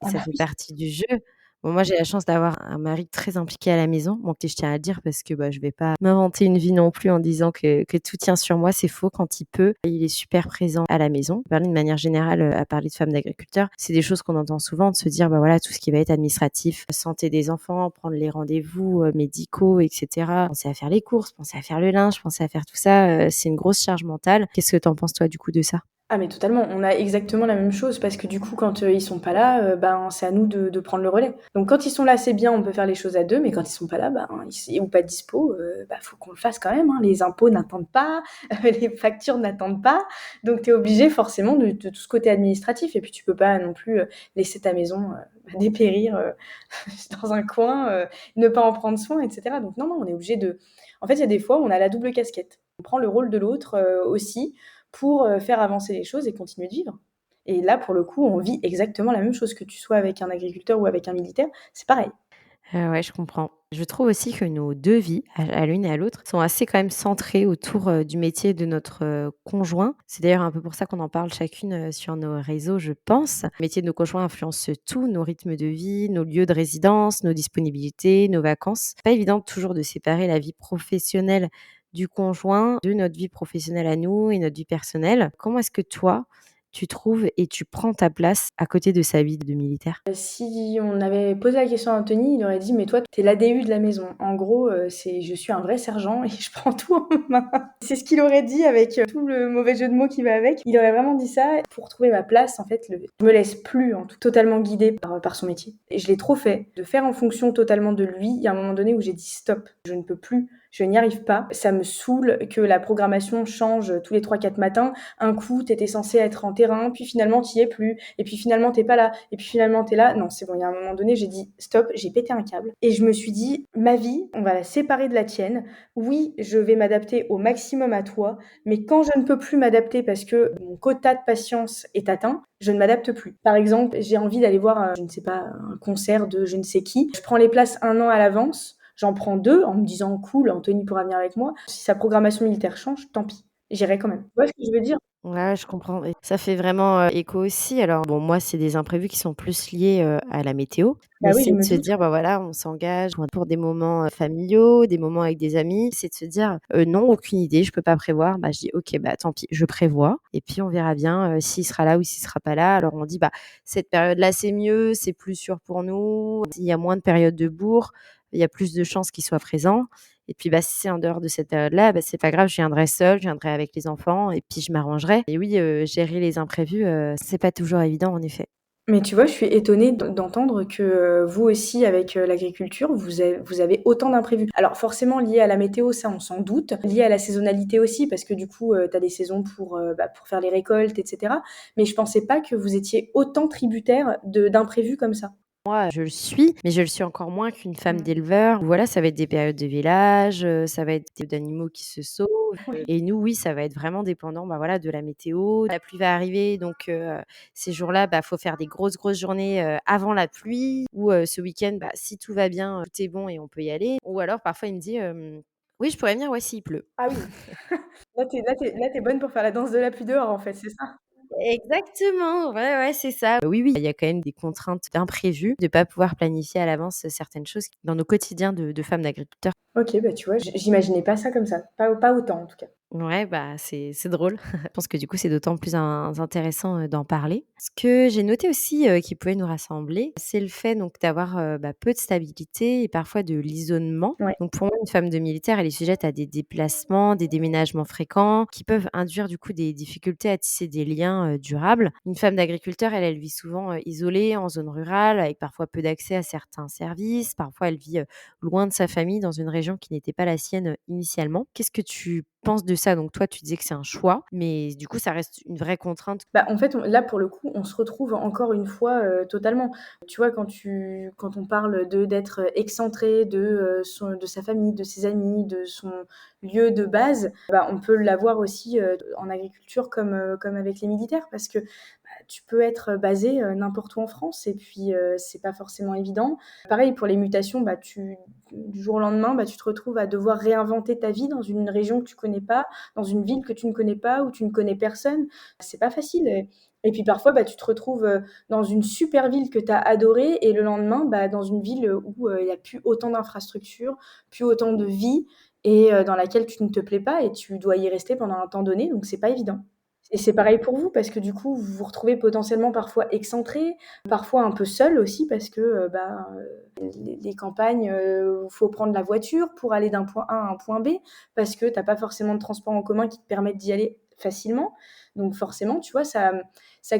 Et Ah ça bah fait oui. partie du jeu. Bon, moi, j'ai la chance d'avoir un mari très impliqué à la maison. Bon, que je tiens à le dire parce que, bah, je vais pas m'inventer une vie non plus en disant que tout tient sur moi, c'est faux. Quand il peut, il est super présent à la maison. Parler de manière générale, à parler de femmes d'agriculteurs, c'est des choses qu'on entend souvent, de se dire, bah, voilà, tout ce qui va être administratif, santé des enfants, prendre les rendez-vous, médicaux et cetera. Penser à faire les courses, penser à faire le linge, penser à faire tout ça, c'est une grosse charge mentale. Qu'est-ce que tu en penses toi, du coup, de ça? Ah mais totalement, on a exactement la même chose parce que du coup quand, ils sont pas là, ben, c'est à nous de prendre le relais. Donc quand ils sont là, c'est bien, on peut faire les choses à 2, mais quand ils sont pas là, ben, ils ou pas dispo, bah, faut qu'on le fasse quand même, hein. Les impôts n'attendent pas, les factures n'attendent pas, donc tu es obligé forcément de tout ce côté administratif et puis tu peux pas non plus, laisser ta maison, bah, dépérir, dans un coin, ne pas en prendre soin et cetera. Donc non, non, on est obligé de en fait, il y a des fois où on a la double casquette. On prend le rôle de l'autre, aussi pour, faire avancer les choses et continuer de vivre. Et là, pour le coup, on vit exactement la même chose, que tu sois avec un agriculteur ou avec un militaire, c'est pareil. Ouais, je comprends. Je trouve aussi que nos 2 vies, à l'une et à l'autre, sont assez quand même centrées autour, du métier de notre, conjoint. C'est d'ailleurs un peu pour ça qu'on en parle chacune, sur nos réseaux, je pense. Le métier de nos conjoints influence tout, nos rythmes de vie, nos lieux de résidence, nos disponibilités, nos vacances. C'est pas évident toujours de séparer la vie professionnelle du conjoint de notre vie professionnelle à nous et notre vie personnelle. Comment est-ce que toi, tu trouves et tu prends ta place à côté de sa vie de militaire? Si on avait posé la question à Anthony, il aurait dit: «Mais toi, tu es l'ADU de la maison». En gros, c'est je suis un vrai sergent et je prends tout en main. C'est ce qu'il aurait dit avec, tout le mauvais jeu de mots qui va avec. Il aurait vraiment dit ça. Pour trouver ma place, en fait, je me laisse plus en tout totalement guider par son métier et je l'ai trop fait. De faire en fonction totalement de lui, il y a un moment donné où j'ai dit: «Stop, je ne peux plus, je n'y arrive pas». Ça me saoule que la programmation change tous les 3-4 matins. Un coup, tu étais censé être en terrain, puis finalement, tu y es plus et puis finalement, tu es pas là et puis finalement, tu es là. Non, c'est bon, il y a un moment donné, j'ai dit: «Stop», j'ai pété un câble et je me suis dit: «Ma vie, on va la séparer de la tienne. Oui, je vais m'adapter au maximum à toi, mais quand je ne peux plus m'adapter parce que mon quota de patience est atteint, je ne m'adapte plus». Par exemple, j'ai envie d'aller voir, je ne sais pas, un concert de je ne sais qui. Je prends les places 1 an à l'avance, j'en prends 2 en me disant: «Cool, Anthony pourra venir avec moi». Si sa programmation militaire change, tant pis, j'irai quand même. Tu vois ce que je veux dire? Ouais, je comprends et ça fait vraiment, écho aussi. Alors bon, moi, c'est des imprévus qui sont plus liés, à la météo, Bah mais oui, c'est je de me se doute. dire, bah, voilà, on s'engage pour des moments, familiaux, des moments avec des amis. C'est de se dire: «Non, aucune idée, je peux pas prévoir». Bah, je dis: «OK, bah, tant pis, je prévois et puis on verra bien, s'il sera là ou s'il sera pas là». Alors on dit: «Bah, cette période-là, c'est mieux, c'est plus sûr pour nous. Il y a moins de périodes de bourre, il y a plus de chances qu'il soit présent». Et puis, bah, si c'est en dehors de cette période-là, bah, c'est pas grave, je viendrai seule, je viendrai avec les enfants et puis je m'arrangerai. Et oui, gérer les imprévus, c'est pas toujours évident en effet. Mais tu vois, je suis étonnée d'entendre que, vous aussi avec, l'agriculture, vous avez autant d'imprévus. Alors forcément lié à la météo, ça on s'en doute, lié à la saisonnalité aussi parce que du coup, tu as des saisons bah, pour faire les récoltes et cetera. Mais je pensais pas que vous étiez autant tributaire d'imprévus comme ça. Moi, je le suis, mais je le suis encore moins qu'une femme Mmh. d'éleveur. Voilà, ça va être des périodes de village, ça va être des animaux qui se sauvent Oui. et nous, oui, ça va être vraiment dépendant, bah, voilà, de la météo. La pluie va arriver donc ces jours-là, bah, faut faire des grosses, grosses journées, avant la pluie ou ce week-end, bah, si tout va bien, tout est bon et on peut y aller. Ou alors parfois il me dit, «Oui, je pourrais venir, ouais, s'il pleut». Ah oui, là tu es bonne pour faire la danse de la pluie dehors, en fait, c'est ça? Exactement, ouais, ouais, c'est ça. Oui, oui, il y a quand même des contraintes d'imprévus, de pas pouvoir planifier à l'avance, certaines choses dans nos quotidiens de femmes d'agriculteurs. OK, bah, tu vois, j'imaginais pas ça comme ça, pas autant en tout cas. Ouais, bah, c'est drôle. Je pense que du coup, c'est d'autant plus intéressant, d'en parler. Ce que j'ai noté aussi, qui pouvait nous rassembler, c'est le fait donc d'avoir, bah, peu de stabilité et parfois de l'isolement. Ouais. Donc pour moi, une femme de militaire, elle est sujette à des déplacements, des déménagements fréquents qui peuvent induire du coup des difficultés à tisser des liens, durables. Une femme d'agriculteur, elle vit souvent, isolée en zone rurale avec parfois peu d'accès à certains services. Parfois, elle vit, loin de sa famille dans une région qui n'était pas la sienne, initialement. Qu'est-ce que tu penses de ça? Donc toi, tu disais que c'est un choix, mais du coup, ça reste une vraie contrainte. Bah, en fait, on là, pour le coup, on se retrouve encore une fois, totalement. Tu vois, quand on parle d'être excentré de sa famille, de ses amis, de son lieu de base, bah, on peut l'avoir aussi, en agriculture comme avec les militaires parce que, bah, tu peux être basé, n'importe où en France et puis, c'est pas forcément évident. Pareil pour les mutations, bah, du jour au lendemain, bah, tu te retrouves à devoir réinventer ta vie dans une région que tu connais pas, dans une ville que tu ne connais pas, où tu ne connais personne. C'est pas facile et puis parfois, bah, tu te retrouves, dans une super ville que tu as adorée et le lendemain, bah, dans une ville, où, il y a plus autant d'infrastructures, plus autant de vie et dans laquelle tu ne te plais pas et tu dois y rester pendant un temps donné, donc c'est pas évident. Et c'est pareil pour vous parce que du coup, vous vous retrouvez potentiellement parfois excentré, parfois un peu seul aussi parce que, les campagnes, faut prendre la voiture pour aller d'un point A à un point B parce que tu as pas forcément de transport en commun qui te permettent d'y aller facilement. Donc forcément, tu vois, ça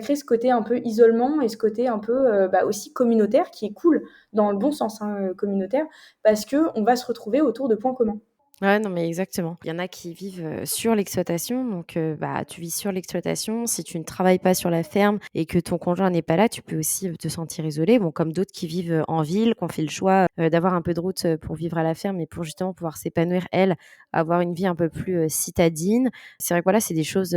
crée ce côté un peu isolement et ce côté un peu, bah, aussi communautaire qui est cool dans le bon sens, hein, communautaire parce qu'on va se retrouver autour de points communs. Ouais, non, mais exactement. Il y en a qui vivent, sur l'exploitation, donc bah, tu vis sur l'exploitation. Si tu ne travailles pas sur la ferme et que ton conjoint n'est pas là, tu peux aussi, te sentir isolé. Bon, comme d'autres qui vivent, en ville, qui ont fait le choix, d'avoir un peu de route, pour vivre à la ferme et pour justement pouvoir s'épanouir, elles, avoir une vie un peu plus, citadine. C'est vrai que voilà, c'est des choses,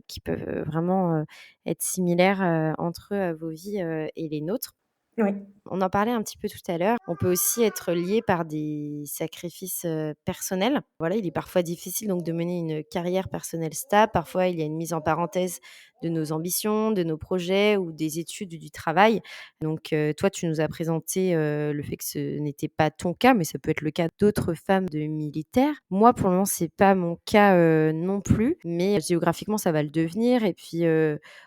qui peuvent, vraiment, être similaires, entre, vos vies, et les nôtres. Oui, On en parlait un petit peu tout à l'heure. On peut aussi être lié par des sacrifices, personnels. Voilà, il est parfois difficile donc de mener une carrière personnelle stable. Parfois, il y a une mise en parenthèse de nos ambitions, de nos projets ou des études ou du travail. Donc, toi, tu nous as présenté, le fait que ce n'était pas ton cas, mais ça peut être le cas d'autres femmes de militaires. Moi, pour le moment, c'est pas mon cas, non plus, mais géographiquement, ça va le devenir et puis,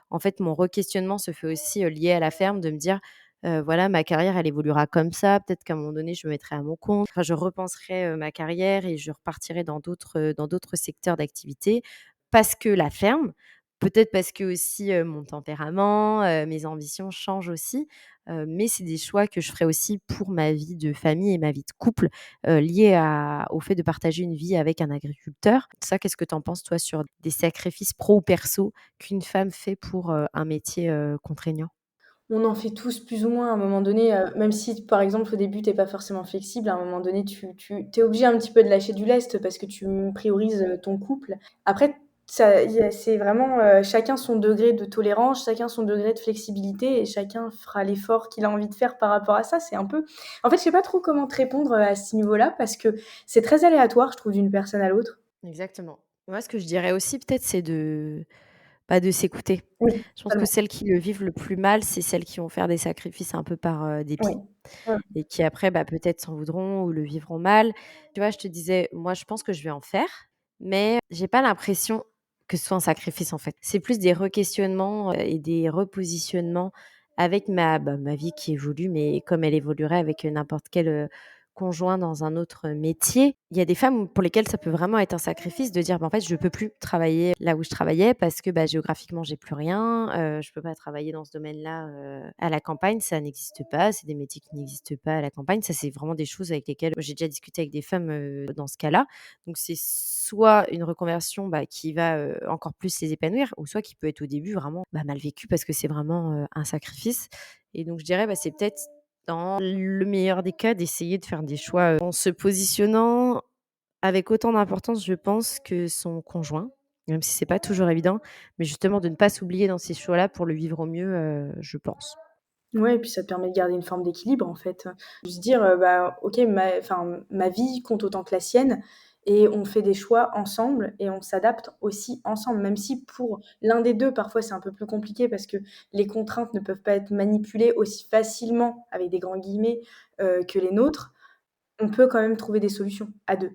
en fait, mon requestionnement se fait aussi, lié à la ferme, de me dire: voilà, ma carrière, elle évoluera comme ça. Peut-être qu'à un moment donné, je me mettrai à mon compte. Enfin, je repenserai, ma carrière et je repartirai dans d'autres secteurs d'activité. Parce que la ferme, peut-être parce que aussi, mon tempérament, mes ambitions changent aussi, mais c'est des choix que je ferai aussi pour ma vie de famille et ma vie de couple, liés au fait de partager une vie avec un agriculteur. Ça, qu'est-ce que tu en penses, toi, sur des sacrifices pro ou perso qu'une femme fait pour, un métier, contraignant? on en fait tous plus ou moins à un moment donné, même si par exemple au début tu es pas forcément flexible, à un moment donné tu es obligé un petit peu de lâcher du lest parce que tu priorises, ton couple. Après ça il y a c'est vraiment, chacun son degré de tolérance, chacun son degré de flexibilité et chacun fera l'effort qu'il a envie de faire par rapport à ça. C'est un peu en fait, je sais pas trop comment te répondre, à ce niveau-là parce que c'est très aléatoire, je trouve, d'une personne à l'autre. Exactement. Moi, ce que je dirais aussi peut-être, c'est de s'écouter. Oui, Je pense que totalement. celles qui le vivent le plus mal, c'est celles qui vont faire des sacrifices un peu par, Oui. dépit Ouais. et qui après, bah, peut-être s'en voudront ou le vivront mal. Tu vois, je te disais, moi, je pense que je vais en faire, mais j'ai pas l'impression que ce soit un sacrifice, en fait. C'est plus des requestionnements, et des repositionnements avec ma vie qui évolue, mais comme elle évoluerait avec, n'importe quel, conjoint dans un autre métier. Il y a des femmes pour lesquelles ça peut vraiment être un sacrifice de dire: «Bah, en fait, je peux plus travailler là où je travaillais parce que, bah, géographiquement, j'ai plus rien, je peux pas travailler dans ce domaine-là, à la campagne, ça n'existe pas, c'est des métiers qui n'existent pas à la campagne». Ça, c'est vraiment des choses avec lesquelles j'ai déjà discuté avec des femmes, dans ce cas-là. Donc c'est soit une reconversion, bah, qui va, encore plus les épanouir ou soit qui peut être au début vraiment, bah, mal vécue parce que c'est vraiment, un sacrifice et donc je dirais, bah, c'est peut-être dans le meilleur des cas, d'essayer de faire des choix, en se positionnant avec autant d'importance, je pense, que son conjoint, même si c'est pas toujours évident, mais justement de ne pas s'oublier dans ces choix-là pour le vivre au mieux, je pense. Ouais et puis ça te permet de garder une forme d'équilibre, en fait. De se dire, bah, OK, ma vie compte autant que la sienne et on fait des choix ensemble et on s'adapte aussi ensemble. Même si pour l'un des 2 parfois, c'est un peu plus compliqué parce que les contraintes ne peuvent pas être manipulées aussi facilement, avec des grands guillemets, que les nôtres, on peut quand même trouver des solutions à 2.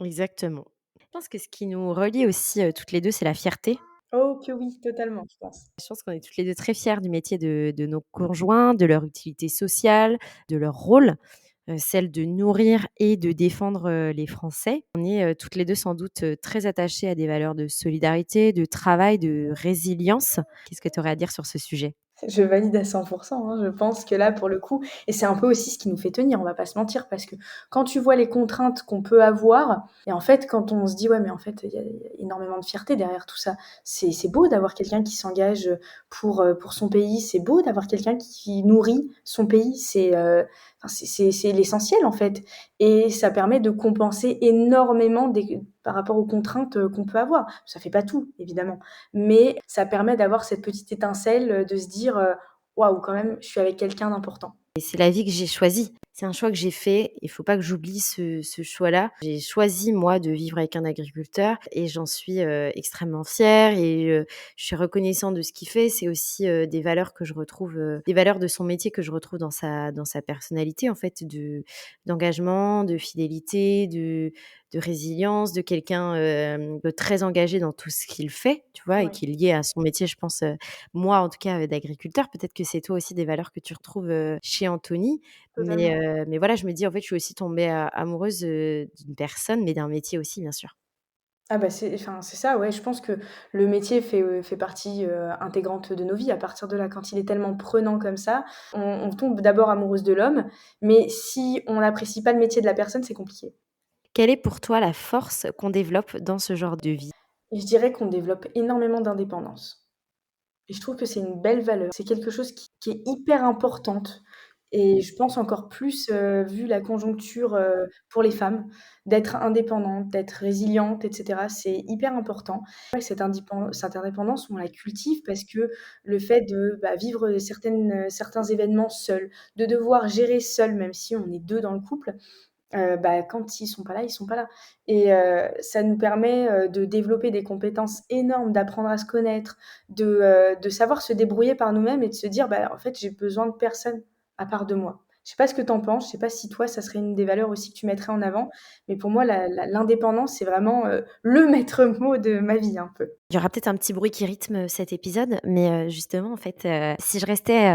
Exactement. Je pense que ce qui nous relie aussi, toutes les 2, c'est la fierté. Oh que oui, totalement, je pense. Je pense qu'on est toutes les 2 très fières du métier de nos conjoints, de leur utilité sociale, de leur rôle, celle de nourrir et de défendre, les Français. On est, toutes les 2 sans doute, très attachées à des valeurs de solidarité, de travail, de résilience. Qu'est-ce que tu aurais à dire sur ce sujet? Je valide à 100 hein. Je pense que là, pour le coup et c'est un peu aussi ce qui nous fait tenir, on va pas se mentir, parce que quand tu vois les contraintes qu'on peut avoir et en fait, quand on se dit: «Ouais, mais en fait, il y a énormément de fierté derrière tout ça». C'est beau d'avoir quelqu'un qui s'engage, pour son pays, c'est beau d'avoir quelqu'un qui nourrit son pays, enfin, c'est l'essentiel, en fait et ça permet de compenser énormément par rapport aux contraintes, qu'on peut avoir. Ça fait pas tout, évidemment, mais ça permet d'avoir cette petite étincelle, de se dire, «Waouh, quand même, je suis avec quelqu'un d'important». Et c'est la vie que j'ai choisie. C'est un choix que j'ai fait, il faut pas que j'oublie ce choix-là. J'ai choisi moi de vivre avec un agriculteur et j'en suis, extrêmement fière et je suis reconnaissante de ce qu'il fait. C'est aussi, des valeurs que je retrouve, des valeurs de son métier que je retrouve dans sa personnalité en fait, d'engagement, de fidélité, de résilience, de quelqu'un, de très engagé dans tout ce qu'il fait, tu vois? Et Ouais, qui est lié à son métier, je pense, moi en tout cas, d'agriculteur. Peut-être que c'est toi aussi des valeurs que tu retrouves, chez Anthony. Mais totalement. mais voilà, je me dis en fait, je suis aussi tombée amoureuse, d'une personne, mais d'un métier aussi, bien sûr. Ah bah, c'est ça, ouais, je pense que le métier fait partie, intégrante de nos vies. À partir de là, quand il est tellement prenant comme ça, on tombe d'abord amoureuse de l'homme, mais si on n'apprécie pas le métier de la personne, c'est compliqué. Quelle est pour toi la force qu'on développe dans ce genre de vie? Et je dirais qu'on développe énormément d'indépendance. Et je trouve que c'est une belle valeur. C'est quelque chose qui est hyper importante et je pense encore plus, vu la conjoncture, pour les femmes, d'être indépendante, d'être résiliente et cetera. C'est hyper important. Ouais, cette indépendance, on la cultive parce que le fait de, bah, vivre certains événements seul, de devoir gérer seul, même si on est 2 dans le couple, bah, quand ils sont pas là, ils sont pas là et ça nous permet, de développer des compétences énormes, d'apprendre à se connaître, de savoir se débrouiller par nous-mêmes et de se dire: «Bah, en fait, j'ai besoin de personne à part de moi». Je sais pas ce que tu en penses, je sais pas si toi, ça serait une des valeurs aussi que tu mettrais en avant, mais pour moi, l'indépendance, c'est vraiment, le maître mot de ma vie, un peu. Il y aura peut-être un petit bruit qui rythme, cet épisode, mais justement, en fait, si je restais,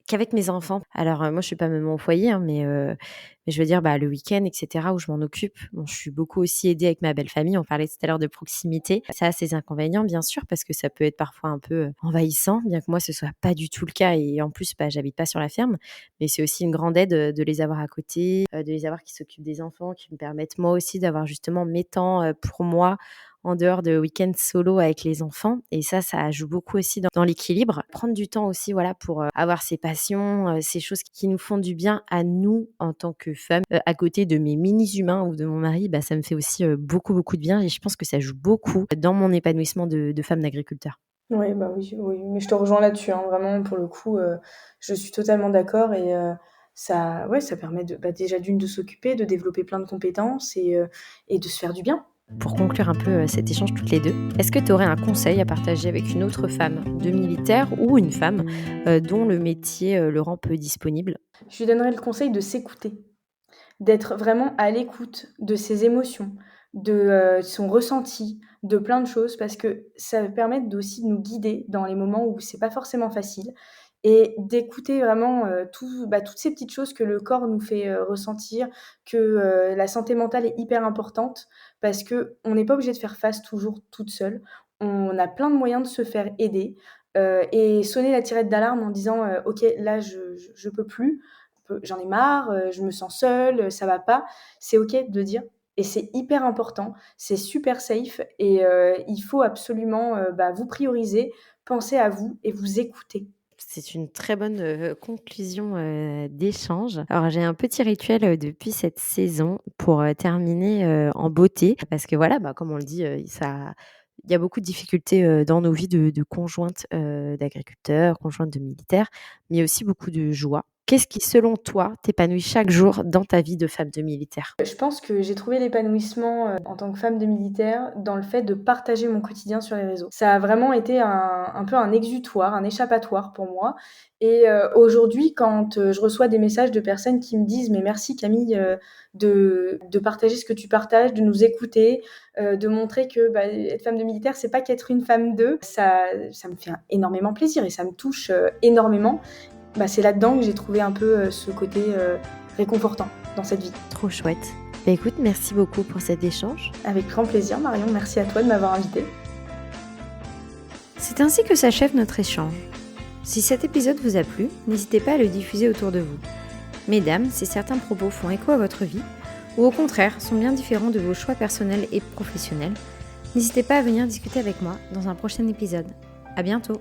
qu'avec mes enfants. Alors, moi, je suis pas maman au foyer, hein, mais je veux dire, bah, le week-end et cetera, où je m'en occupe. Bon, je suis beaucoup aussi aidée avec ma belle famille. On parlait tout à l'heure de proximité. Ça a ses inconvénients, bien sûr, parce que ça peut être parfois un peu, envahissant, bien que moi, ce soit pas du tout le cas et en plus, bah, j'habite pas sur la ferme. Mais c'est aussi une grande aide, de les avoir à côté, de les avoir qui s'occupent des enfants, qui me permettent moi aussi d'avoir justement mes temps, pour moi, en dehors de week-end solo avec les enfants et ça joue beaucoup aussi dans l'équilibre. Prendre du temps aussi, voilà, pour, avoir ses passions, ces choses qui nous font du bien à nous en tant que femmes, à côté de mes mini-humains ou de mon mari, bah, ça me fait aussi, beaucoup, beaucoup de bien et je pense que ça joue beaucoup dans mon épanouissement de femme d'agriculteur. Ouais, bah, oui, oui, mais je te rejoins là-dessus, hein, vraiment pour le coup, je suis totalement d'accord et ça ouais, ça permet de, bah, déjà d'une de s'occuper, de développer plein de compétences et de se faire du bien. Pour conclure un peu, cet échange toutes les 2, est-ce que tu aurais un conseil à partager avec une autre femme de militaire ou une femme, dont le métier, le rend peu disponible? Je lui donnerais le conseil de s'écouter, d'être vraiment à l'écoute de ses émotions, de, son ressenti, de plein de choses parce que ça va permettre d'aussi de nous guider dans les moments où c'est pas forcément facile et d'écouter vraiment, toutes ces petites choses que le corps nous fait, ressentir, que, la santé mentale est hyper importante parce qu'on n'est pas obligé de faire face toujours toute seule. On a plein de moyens de se faire aider, et sonner la tirette d'alarme en disant, «OK, là je peux plus, j'en ai marre, je me sens seule, ça va pas». C'est OK de dire et c'est hyper important, c'est super safe et il faut absolument, vous prioriser, penser à vous et vous écouter. C'est une très bonne, conclusion, d'échange. Alors j'ai un petit rituel, depuis cette saison pour, terminer, en beauté parce que voilà, comme on le dit, il y a beaucoup de difficultés, dans nos vies de conjointes, d'agriculteurs, conjointes de militaires, mais il y a aussi beaucoup de joie. Qu'est-ce qui, selon toi, t'épanouit chaque jour dans ta vie de femme de militaire? Je pense que j'ai trouvé l'épanouissement, en tant que femme de militaire dans le fait de partager mon quotidien sur les réseaux. Ça a vraiment été un peu un exutoire, un échappatoire pour moi et aujourd'hui quand, je reçois des messages de personnes qui me disent: «Mais merci Camille, de partager ce que tu partages, de nous écouter, de montrer que, être femme de militaire, c'est pas qu'être une femme d'eux», ça me fait énormément plaisir et ça me touche, énormément. C'est là-dedans que j'ai trouvé un peu, ce côté, réconfortant dans cette vie. Trop chouette. Écoute, merci beaucoup pour cet échange. Avec grand plaisir Marion, merci à toi de m'avoir invitée. C'est ainsi que s'achève notre échange. Si cet épisode vous a plu, n'hésitez pas à le diffuser autour de vous. Mesdames, si certains propos font écho à votre vie, ou au contraire sont bien différents de vos choix personnels et professionnels, n'hésitez pas à venir discuter avec moi dans un prochain épisode. À bientôt!